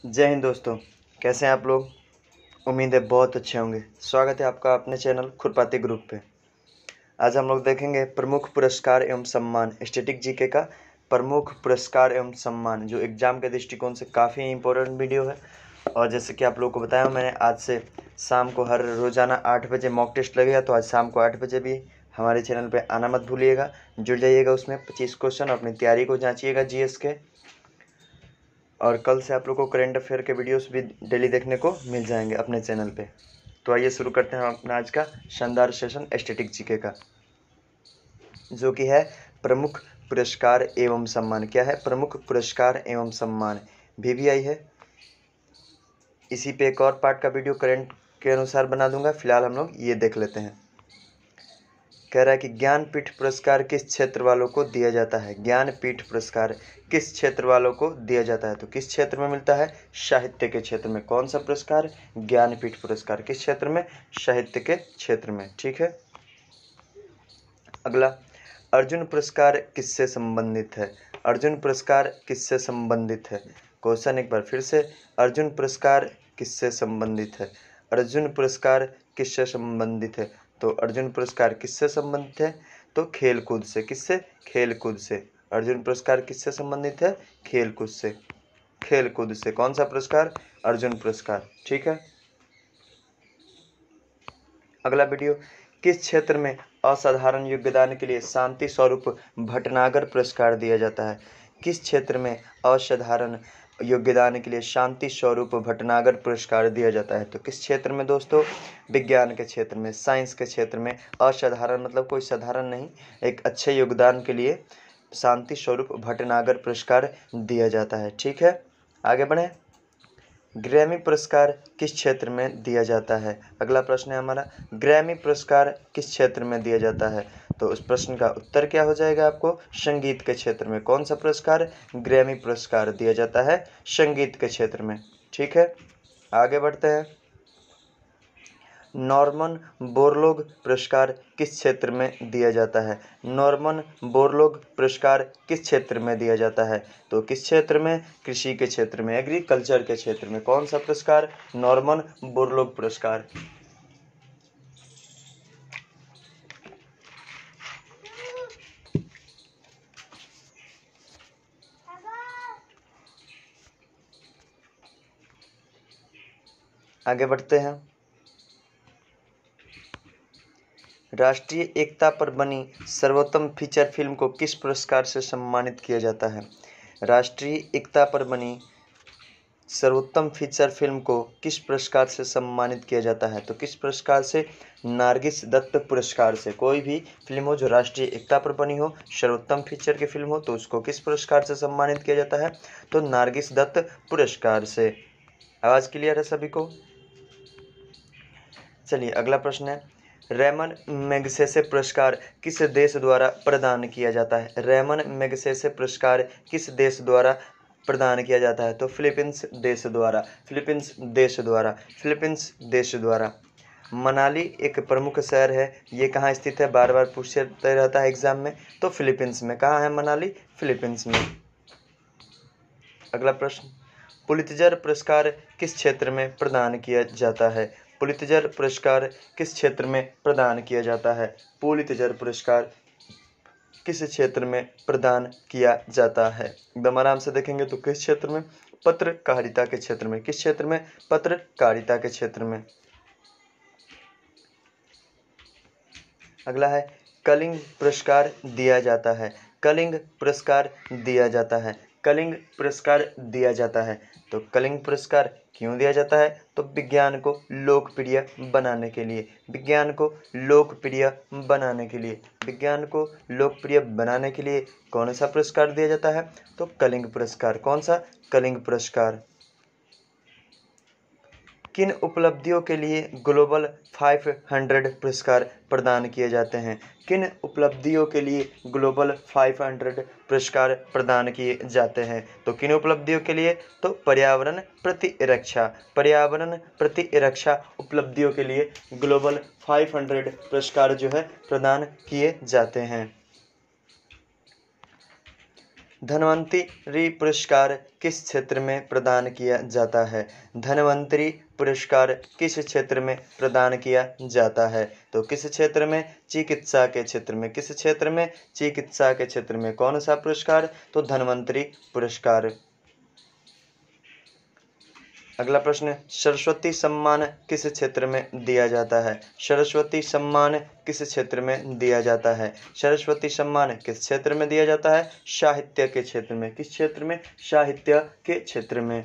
जय हिंद दोस्तों। कैसे हैं आप लोग? उम्मीद है बहुत अच्छे होंगे। स्वागत है आपका अपने चैनल खुरपाती ग्रुप पे। आज हम लोग देखेंगे प्रमुख पुरस्कार एवं सम्मान स्टैटिक जीके का प्रमुख पुरस्कार एवं सम्मान, जो एग्जाम के दृष्टिकोण से काफ़ी इंपॉर्टेंट वीडियो है। और जैसे कि आप लोगों को बताया मैंने, आज से शाम को हर रोज़ाना 8 बजे मॉक टेस्ट लगेगा। तो आज शाम को 8 बजे भी हमारे चैनल पर आना मत भूलिएगा, जुड़ जाइएगा। उसमें 25 क्वेश्चन अपनी तैयारी को जाँचिएगा जीएस के। और कल से आप लोग को करेंट अफेयर के वीडियोस भी डेली देखने को मिल जाएंगे अपने चैनल पे। तो आइए शुरू करते हैं अपना आज का शानदार सेशन स्टैटिक जीके का, जो कि है प्रमुख पुरस्कार एवं सम्मान। क्या है? प्रमुख पुरस्कार एवं सम्मान VVI है। इसी पे एक और पार्ट का वीडियो करेंट के अनुसार बना दूंगा। फिलहाल हम लोग ये देख लेते हैं। कह रहा है कि ज्ञानपीठ पुरस्कार किस क्षेत्र वालों को दिया जाता है? ज्ञानपीठ पुरस्कार किस क्षेत्र वालों को दिया जाता है? तो किस क्षेत्र में मिलता है? साहित्य के क्षेत्र में। कौन सा पुरस्कार? ज्ञानपीठ पुरस्कार। किस क्षेत्र में? साहित्य के क्षेत्र में। ठीक है। अगला, अर्जुन पुरस्कार किससे संबंधित है? अर्जुन पुरस्कार किससे संबंधित है? क्वेश्चन एक बार फिर से, अर्जुन पुरस्कार किससे संबंधित है? अर्जुन पुरस्कार किससे संबंधित है? तो अर्जुन पुरस्कार किससे संबंधित है? तो खेलकूद से। किससे? खेलकूद से। अर्जुन पुरस्कार किससे संबंधित है? खेलकूद से। खेलकूद से। कौन सा पुरस्कार? अर्जुन पुरस्कार। ठीक है। अगला वीडियो, किस क्षेत्र में असाधारण योगदान के लिए शांति स्वरूप भटनागर पुरस्कार दिया जाता है? किस क्षेत्र में असाधारण योगदान के लिए शांति स्वरूप भटनागर पुरस्कार दिया जाता है? तो किस क्षेत्र में दोस्तों? विज्ञान के क्षेत्र में, साइंस के क्षेत्र में। असाधारण मतलब कोई साधारण नहीं, एक अच्छे योगदान के लिए शांति स्वरूप भटनागर पुरस्कार दिया जाता है। ठीक है, आगे बढ़ें। ग्रैमी पुरस्कार किस क्षेत्र में दिया जाता है? अगला प्रश्न है हमारा, ग्रैमी पुरस्कार किस क्षेत्र में दिया जाता है? तो उस प्रश्न का उत्तर क्या हो जाएगा आपको? संगीत के क्षेत्र में। कौन सा पुरस्कार? ग्रैमी पुरस्कार दिया जाता है संगीत के क्षेत्र में। ठीक है, आगे बढ़ते हैं। नॉर्मन बोरलॉग पुरस्कार किस क्षेत्र में दिया जाता है? नॉर्मन बोरलॉग पुरस्कार किस क्षेत्र में दिया जाता है? तो किस क्षेत्र में? कृषि के क्षेत्र में, एग्रीकल्चर के क्षेत्र में। कौन सा पुरस्कार? नॉर्मन बोरलॉग पुरस्कार। आगे बढ़ते हैं। राष्ट्रीय एकता पर बनी सर्वोत्तम फीचर फिल्म को किस पुरस्कार से सम्मानित किया जाता है? राष्ट्रीय एकता पर बनी सर्वोत्तम फीचर फिल्म को किस पुरस्कार से सम्मानित किया जाता है? तो किस पुरस्कार से? नारगिस दत्त पुरस्कार से। कोई भी फिल्म हो जो राष्ट्रीय एकता पर बनी हो, सर्वोत्तम फीचर की फिल्म हो, तो उसको किस पुरस्कार से सम्मानित किया जाता है? तो नारगिस दत्त पुरस्कार से। आवाज़ क्लियर है सभी को? चलिए अगला प्रश्न है, रेमन मैगसेसे पुरस्कार किस देश द्वारा प्रदान किया जाता है? रेमन मैगसेसे पुरस्कार किस देश द्वारा प्रदान किया जाता है? तो फिलीपींस देश द्वारा। फिलीपींस देश द्वारा। फिलीपींस देश द्वारा। मनाली एक प्रमुख शहर है, ये कहाँ स्थित है? बार बार पूछते रहता है एग्जाम में। तो फिलीपींस में। कहाँ है मनाली? फिलीपींस में। अगला प्रश्न, पुलित्जर पुरस्कार किस क्षेत्र में प्रदान किया जाता है? पुलित्जर पुरस्कार किस क्षेत्र में प्रदान किया जाता है? पुलित्जर पुरस्कार किस क्षेत्र में प्रदान किया जाता है? एकदम आराम से देखेंगे तो किस क्षेत्र में? पत्रकारिता के क्षेत्र में। किस क्षेत्र में? पत्रकारिता के क्षेत्र में। अगला है, कलिंग पुरस्कार दिया जाता है। कलिंग पुरस्कार दिया जाता है। कलिंग पुरस्कार दिया जाता है। तो कलिंग पुरस्कार क्यों दिया जाता है? तो विज्ञान को लोकप्रिय बनाने के लिए। विज्ञान को लोकप्रिय बनाने के लिए। विज्ञान को लोकप्रिय बनाने के लिए कौन सा पुरस्कार दिया जाता है? तो कलिंग पुरस्कार। कौन सा? कलिंग पुरस्कार। किन उपलब्धियों के लिए ग्लोबल 500 पुरस्कार प्रदान किए जाते हैं? किन उपलब्धियों के लिए ग्लोबल 500 पुरस्कार प्रदान किए जाते हैं? तो किन उपलब्धियों के लिए? तो पर्यावरण प्रतिरक्षा। पर्यावरण प्रतिरक्षा उपलब्धियों के लिए ग्लोबल 500 पुरस्कार जो है प्रदान किए जाते हैं। धन्वंतरि पुरस्कार किस क्षेत्र में प्रदान किया जाता है? धन्वंतरि पुरस्कार किस क्षेत्र में प्रदान किया जाता है? तो किस क्षेत्र में? चिकित्सा के क्षेत्र में। किस क्षेत्र में? चिकित्सा के क्षेत्र में। कौन सा पुरस्कार? तो धन्वंतरि पुरस्कार। अगला प्रश्न, सरस्वती सम्मान किस क्षेत्र में दिया जाता है? सरस्वती सम्मान किस क्षेत्र में दिया जाता है? सरस्वती सम्मान किस क्षेत्र में दिया जाता है? साहित्य के क्षेत्र में। किस क्षेत्र में? साहित्य के क्षेत्र में।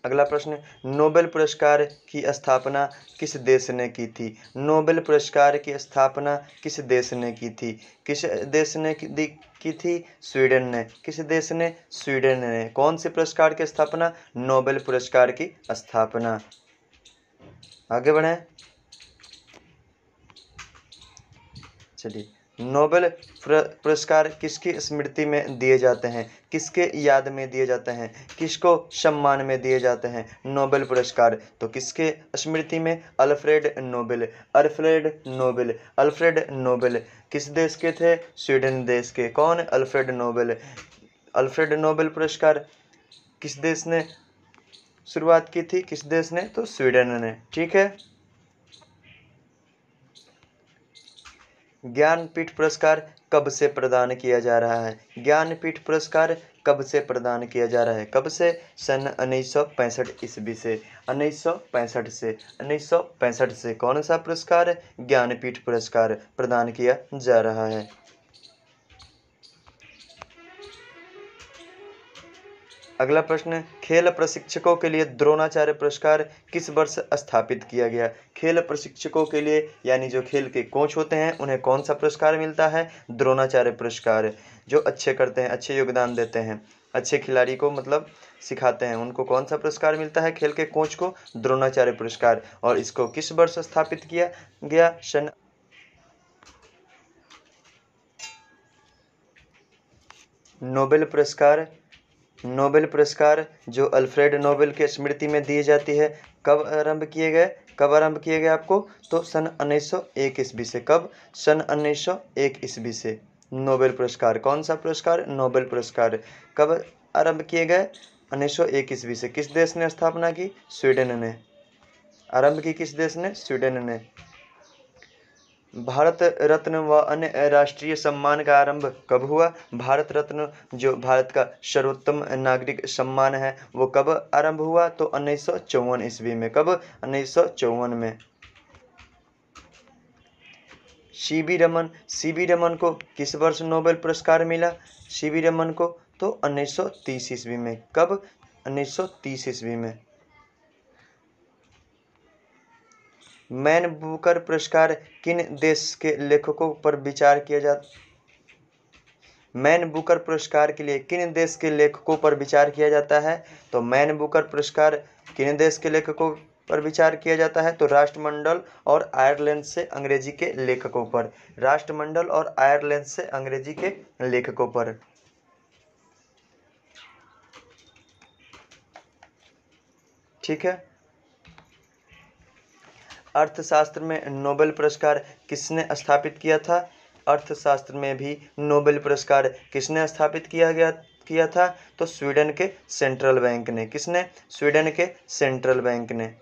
अगला प्रश्न, नोबेल पुरस्कार की स्थापना किस देश ने की थी? नोबेल पुरस्कार की स्थापना किस देश ने की थी? किस देश ने की थी? स्वीडन ने। किस देश ने? स्वीडन ने। कौन से पुरस्कार की स्थापना? नोबेल पुरस्कार की स्थापना। आगे बढ़ें। चलिए, नोबेल पुरस्कार किसकी स्मृति में दिए जाते हैं? किसके याद में दिए जाते हैं? किसको सम्मान में दिए जाते हैं नोबेल पुरस्कार? तो किसके स्मृति में? Alfred Nobel. Alfred Nobel. Alfred Nobel किस देश के थे? स्वीडन देश के। कौन? Alfred Nobel. अल्फ्रेड नोबेल पुरस्कार किस देश ने शुरुआत की थी? किस देश ने? तो स्वीडन ने। ठीक है। ज्ञानपीठ पुरस्कार कब से प्रदान किया जा रहा है? ज्ञानपीठ पुरस्कार कब से प्रदान किया जा रहा है? कब से? सन 1965 ईस्वी से। 1965 से। 1965 से कौन सा पुरस्कार? ज्ञानपीठ पुरस्कार प्रदान किया जा रहा है। अगला प्रश्न, खेल प्रशिक्षकों के लिए द्रोणाचार्य पुरस्कार किस वर्ष स्थापित किया गया? खेल प्रशिक्षकों के लिए यानी जो खेल के कोच होते हैं उन्हें कौन सा पुरस्कार मिलता है? द्रोणाचार्य पुरस्कार। जो अच्छे करते हैं, अच्छे योगदान देते हैं, अच्छे खिलाड़ी को मतलब सिखाते हैं, उनको कौन सा पुरस्कार मिलता है? खेल के कोच को द्रोणाचार्य पुरस्कार। और इसको किस वर्ष स्थापित किया गया? सन नोबेल पुरस्कार। नोबेल पुरस्कार जो अल्फ्रेड नोबेल के स्मृति में दी जाती है, कब आरंभ किए गए? कब आरंभ किए गए आपको? तो सन 1901 ईस्वी से। कब? सन 1901 ईस्वी से। नोबेल पुरस्कार। कौन सा पुरस्कार? नोबेल पुरस्कार। कब आरंभ किए गए? 1901 ईस्वी से। किस देश ने स्थापना की? स्वीडन ने। आरंभ की किस देश ने? स्वीडन ने। भारत रत्न व अन्य राष्ट्रीय सम्मान का आरंभ कब हुआ? भारत रत्न जो भारत का सर्वोत्तम नागरिक सम्मान है वो कब आरंभ हुआ? तो 1954 ईस्वी में। कब? 1954 में। सीवी रमन। सीवी रमन को किस वर्ष नोबेल पुरस्कार मिला? सीवी रमन को तो 1930 ईस्वी में। कब? 1930 ईस्वी में। मैन बुकर पुरस्कार किन देश के लेखकों पर विचार किया जाता? मैन बुकर पुरस्कार के लिए किन देश के लेखकों पर विचार किया जाता है? तो मैन बुकर पुरस्कार किन देश के लेखकों पर विचार किया जाता है? तो राष्ट्रमंडल और आयरलैंड से अंग्रेजी के लेखकों पर। राष्ट्रमंडल और आयरलैंड से अंग्रेजी के लेखकों पर। ठीक है। अर्थशास्त्र में नोबेल पुरस्कार किसने स्थापित किया था? अर्थशास्त्र में भी नोबेल पुरस्कार किसने स्थापित किया था? तो स्वीडन के सेंट्रल बैंक ने। किसने? स्वीडन के सेंट्रल बैंक ने।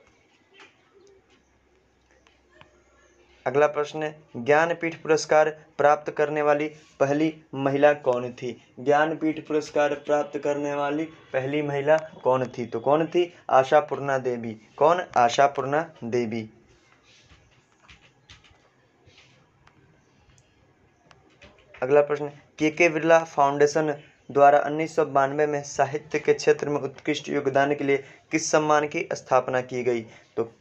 अगला प्रश्न है, ज्ञानपीठ पुरस्कार प्राप्त करने वाली पहली महिला कौन थी? ज्ञानपीठ पुरस्कार प्राप्त करने वाली पहली महिला कौन थी? तो कौन थी? आशापूर्णा देवी। कौन? आशापूर्णा देवी। अगला प्रश्न, के बिरला फाउंडेशन द्वारा 1992 में साहित्य के क्षेत्र में उत्कृष्ट योगदान के लिए किस सम्मान की स्थापना की गई? तो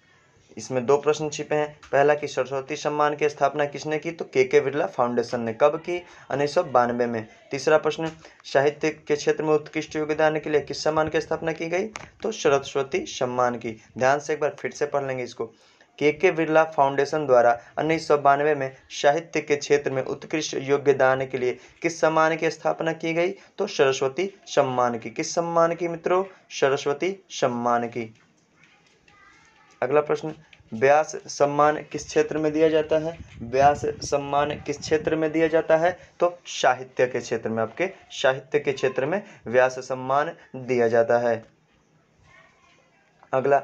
इसमें दो प्रश्न छिपे हैं। पहला कि सरस्वती सम्मान की स्थापना किसने की? तो के बिरला फाउंडेशन ने। कब की? 1992 में। तीसरा प्रश्न, साहित्य के क्षेत्र में उत्कृष्ट योगदान के लिए किस सम्मान की स्थापना की गई? तो सरस्वती सम्मान की। ध्यान से एक बार फिर से पढ़ लेंगे इसको। के बिरला फाउंडेशन द्वारा 1992 में साहित्य के क्षेत्र में उत्कृष्ट योगदान के लिए किस सम्मान की स्थापना की गई? तो सरस्वती सम्मान की। किस सम्मान की मित्रों? सरस्वती सम्मान की। अगला प्रश्न, व्यास सम्मान किस क्षेत्र में दिया जाता है? व्यास सम्मान किस क्षेत्र में दिया जाता है? तो साहित्य के क्षेत्र में, आपके साहित्य के क्षेत्र में व्यास सम्मान दिया जाता है। अगला,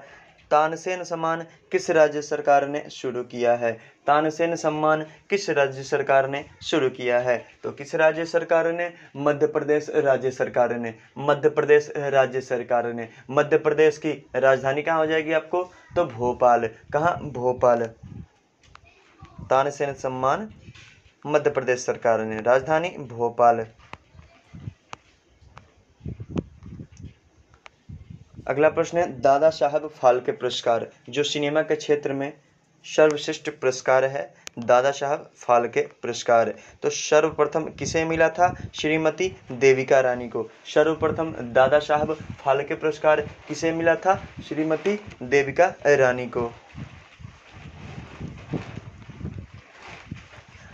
तानसेन सम्मान किस राज्य सरकार ने शुरू किया है? तानसेन सम्मान किस राज्य सरकार ने शुरू किया है? तो किस राज्य सरकार ने? मध्य प्रदेश राज्य सरकार ने, मध्य प्रदेश राज्य सरकार ने। मध्य प्रदेश की राजधानी कहाँ हो जाएगी आपको? तो भोपाल। कहाँ? भोपाल। तानसेन सम्मान मध्य प्रदेश सरकार ने, राजधानी भोपाल। अगला प्रश्न है, दादा साहब फाल्के पुरस्कार जो सिनेमा के क्षेत्र में सर्वश्रेष्ठ पुरस्कार है, दादा साहब फाल्के पुरस्कार, तो सर्वप्रथम किसे मिला था? श्रीमती देविका रानी को। सर्वप्रथम दादा साहब फाल्के पुरस्कार किसे मिला था? श्रीमती देविका रानी को।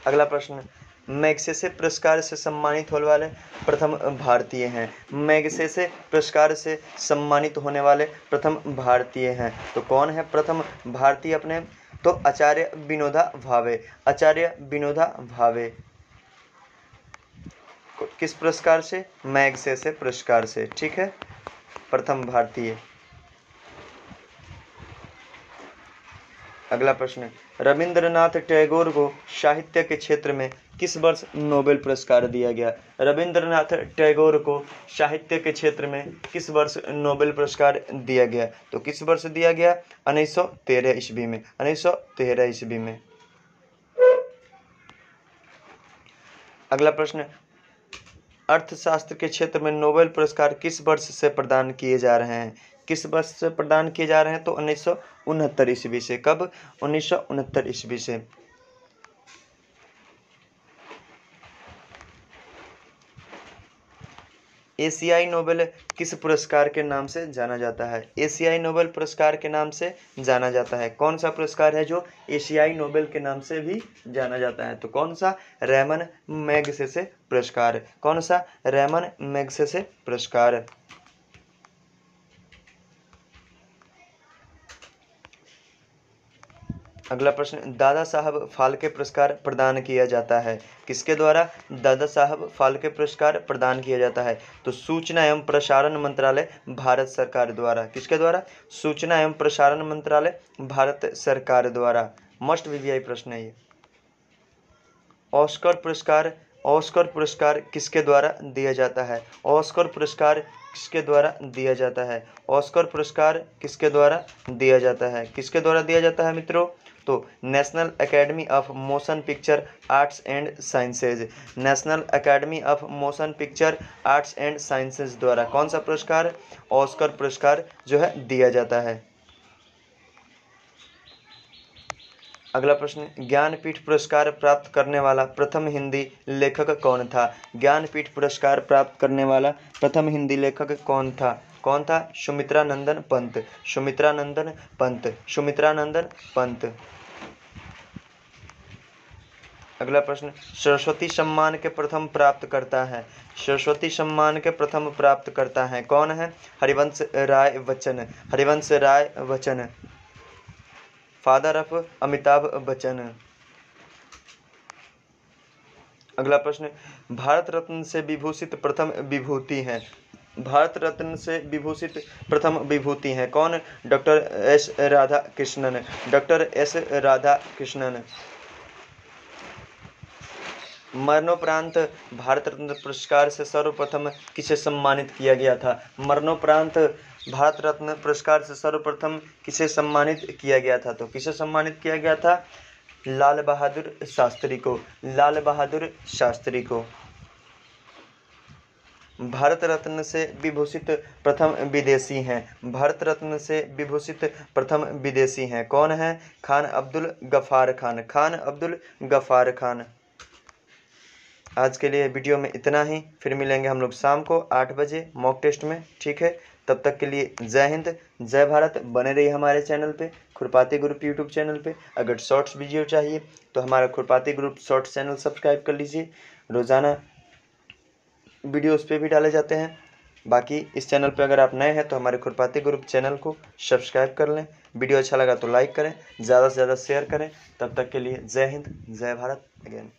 अगला प्रश्न, मैग्सेसे पुरस्कार से सम्मानित होने वाले प्रथम भारतीय हैं। मैग्सेसे पुरस्कार से सम्मानित होने वाले प्रथम भारतीय हैं, तो कौन है प्रथम भारतीय अपने? तो आचार्य विनोबा भावे। आचार्य विनोबा भावे। किस पुरस्कार से? मैग्सेसे पुरस्कार से, ठीक है, प्रथम भारतीय। अगला प्रश्न, रविंद्रनाथ टैगोर को साहित्य के क्षेत्र में किस वर्ष नोबेल पुरस्कार दिया गया? रविंद्रनाथ टैगोर को साहित्य के क्षेत्र में किस वर्ष नोबेल पुरस्कार दिया गया? तो किस वर्ष दिया गया? 1913 ईस्वी में। 1913 ईस्वी में। अगला प्रश्न, अर्थशास्त्र के क्षेत्र में नोबेल पुरस्कार किस वर्ष से प्रदान किए जा रहे हैं? किस वर्ष से प्रदान किए जा रहे हैं? तो 1969 ईस्वी से। कब? 1969 ईस्वी से। एशियाई नोबेल किस पुरस्कार के नाम से जाना जाता है? एशियाई नोबेल पुरस्कार के नाम से जाना जाता है। कौन सा पुरस्कार है जो एशियाई नोबेल के नाम से भी जाना जाता है? तो कौन सा? रैमन मैग्सेसे पुरस्कार। कौन सा? रैमन मैग्सेसे पुरस्कार। अगला प्रश्न, दादा साहब फाल्के पुरस्कार प्रदान किया जाता है किसके द्वारा? दादा साहब फाल्के पुरस्कार प्रदान किया जाता है तो सूचना एवं प्रसारण मंत्रालय भारत सरकार द्वारा। किसके द्वारा? सूचना एवं प्रसारण मंत्रालय भारत सरकार द्वारा। मस्ट वीवीआई प्रश्न है ये। ऑस्कर पुरस्कार, ऑस्कर पुरस्कार किसके द्वारा दिया जाता है? ऑस्कर पुरस्कार किसके द्वारा दिया जाता है? ऑस्कर पुरस्कार किसके द्वारा दिया जाता है? किसके द्वारा दिया जाता है मित्रों? तो national academy of motion picture arts and sciences. National academy of motion picture arts and sciences द्वारा कौन सा पुरस्कार? ऑस्कर पुरस्कार जो है दिया जाता है। अगला प्रश्न, ज्ञानपीठ पुरस्कार प्राप्त करने वाला प्रथम हिंदी लेखक कौन था? ज्ञानपीठ पुरस्कार प्राप्त करने वाला प्रथम हिंदी लेखक कौन था? कौन था? सुमित्रा नंदन पंत। सुमित्रा नंदन पंत। सुमित्रा नंदन पंत। अगला प्रश्न, सरस्वती सम्मान के प्रथम प्राप्तकर्ता है। सरस्वती सम्मान के प्रथम प्राप्तकर्ता हैं कौन है? हरिवंश राय बच्चन। Harivansh Rai Bachchan, father of Amitabh Bachchan. अगला प्रश्न, भारत रत्न से विभूषित प्रथम विभूति है। भारत रत्न से विभूषित प्रथम विभूति है कौन? Doctor S Radha Krishnan. Doctor S Radha Krishnan. मरणोपरांत भारत रत्न पुरस्कार से सर्वप्रथम किसे सम्मानित किया गया था? मरणोपरांत भारत रत्न पुरस्कार से सर्वप्रथम किसे सम्मानित किया गया था? तो किसे सम्मानित किया गया था? लाल बहादुर शास्त्री को। लाल बहादुर शास्त्री को। भारत रत्न से विभूषित प्रथम विदेशी हैं। भारत रत्न से विभूषित प्रथम विदेशी हैं कौन है? खान अब्दुल गफ्फार खान। खान अब्दुल गफ्फार खान। आज के लिए वीडियो में इतना ही, फिर मिलेंगे हम लोग शाम को 8 बजे मॉक टेस्ट में, ठीक है। तब तक के लिए जय हिंद, जय भारत। बने रहिए हमारे चैनल पे, खुरपाती ग्रुप यूट्यूब चैनल पे। अगर शॉर्ट्स वीडियो चाहिए तो हमारा खुरपाती ग्रुप शॉर्ट्स चैनल सब्सक्राइब कर लीजिए। रोज़ाना वीडियो उस पर भी डाले जाते हैं। बाकी इस चैनल पे अगर आप नए हैं तो हमारे खुरपाती ग्रुप चैनल को सब्सक्राइब कर लें। वीडियो अच्छा लगा तो लाइक करें, ज़्यादा से ज़्यादा शेयर करें। तब तक के लिए जय हिंद, जय भारत। अगेन